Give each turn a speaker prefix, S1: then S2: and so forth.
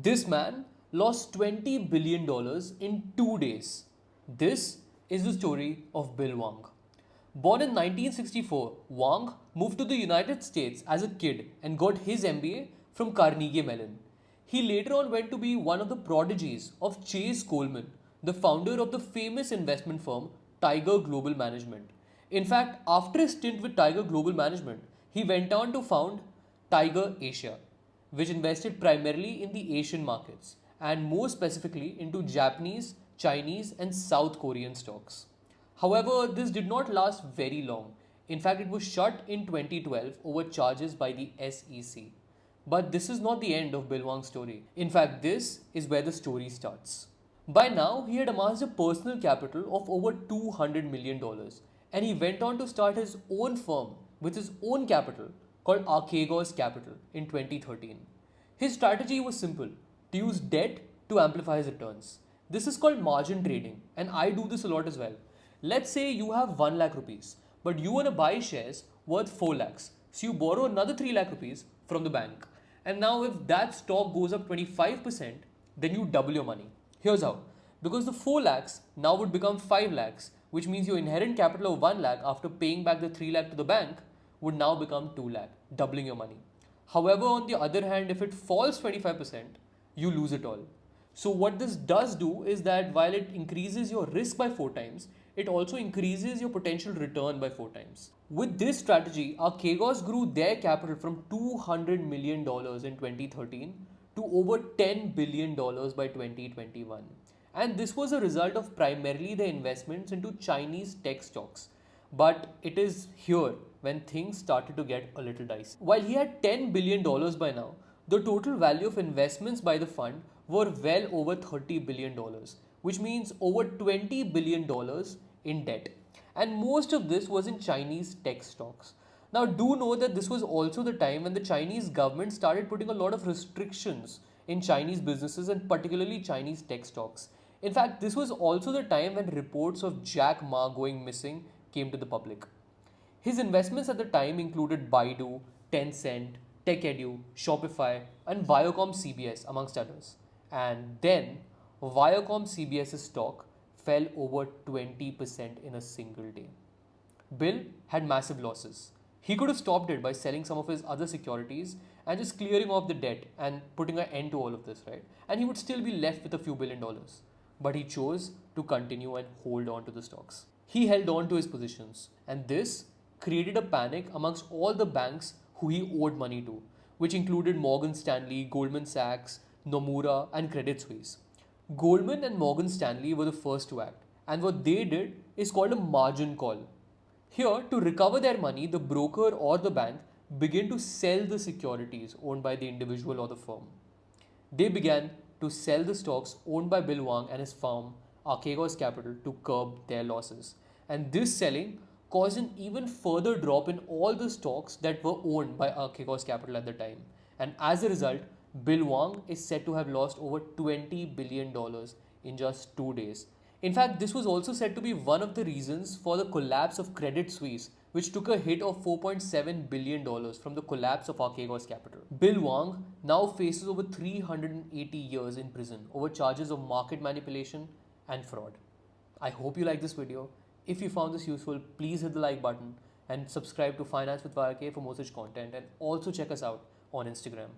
S1: This man lost $20 billion in 2 days. This is the story of Bill Hwang. Born in 1964, Hwang moved to the United States as a kid and got his MBA from Carnegie Mellon. He later on went to be one of the prodigies of Chase Coleman, the founder of the famous investment firm Tiger Global Management. In fact, after a stint with Tiger Global Management, he went on to found Tiger Asia, which invested primarily in the Asian markets and more specifically into Japanese, Chinese, and South Korean stocks. However, this did not last very long. In fact, it was shut in 2012 over charges by the SEC. But this is not the end of Bill Hwang's story. In fact, this is where the story starts. By now, he had amassed a personal capital of over $200 million and he went on to start his own firm with his own capital called Archegos Capital in 2013. His strategy was simple: to use debt to amplify his returns. This is called margin trading, and I do this a lot as well. Let's say you have 1 lakh rupees, but you want to buy shares worth 4 lakhs. So you borrow another 3 lakh rupees from the bank. And now, if that stock goes up 25%, then you double your money. Here's how. Because the 4 lakhs now would become 5 lakhs, which means your inherent capital of 1 lakh after paying back the 3 lakh to the bank would now become 2 lakh, doubling your money. However, on the other hand, if it falls 25%, you lose it all. So what this does do is that while it increases your risk by 4 times, it also increases your potential return by 4 times. With this strategy, Archegos grew their capital from $200 million in 2013 to over $10 billion by 2021. And this was a result of primarily the investments into Chinese tech stocks. But it is here when things started to get a little dicey. While he had $10 billion by now, the total value of investments by the fund were well over $30 billion, which means over $20 billion in debt. And most of this was in Chinese tech stocks. Now, do know that this was also the time when the Chinese government started putting a lot of restrictions in Chinese businesses and particularly Chinese tech stocks. In fact, this was also the time when reports of Jack Ma going missing came to the public. His investments at the time included Baidu, Tencent, TechEdu, Shopify, and Viacom CBS, amongst others. And then Viacom CBS's stock fell over 20% in a single day. Bill had massive losses. He could have stopped it by selling some of his other securities and just clearing off the debt and putting an end to all of this, right? And he would still be left with a few $1 billion. But he chose to continue and hold on to the stocks. He held on to his positions, and this created a panic amongst all the banks who he owed money to, which included Morgan Stanley, Goldman Sachs, Nomura, and Credit Suisse. Goldman and Morgan Stanley were the first to act, and what they did is called a margin call. Here, to recover their money, the broker or the bank began to sell the securities owned by the individual or the firm. They began to sell the stocks owned by Bill Hwang and his firm, Archegos Capital, to curb their losses. And this selling caused an even further drop in all the stocks that were owned by Archegos Capital at the time. And as a result, Bill Hwang is said to have lost over $20 billion in just 2 days. In fact, this was also said to be one of the reasons for the collapse of Credit Suisse, which took a hit of $4.7 billion from the collapse of Archegos Capital. Bill Hwang now faces over 380 years in prison over charges of market manipulation and fraud. I hope you like this video. If you found this useful, please hit the like button and subscribe to Finance with YRK for more such content, and also check us out on Instagram.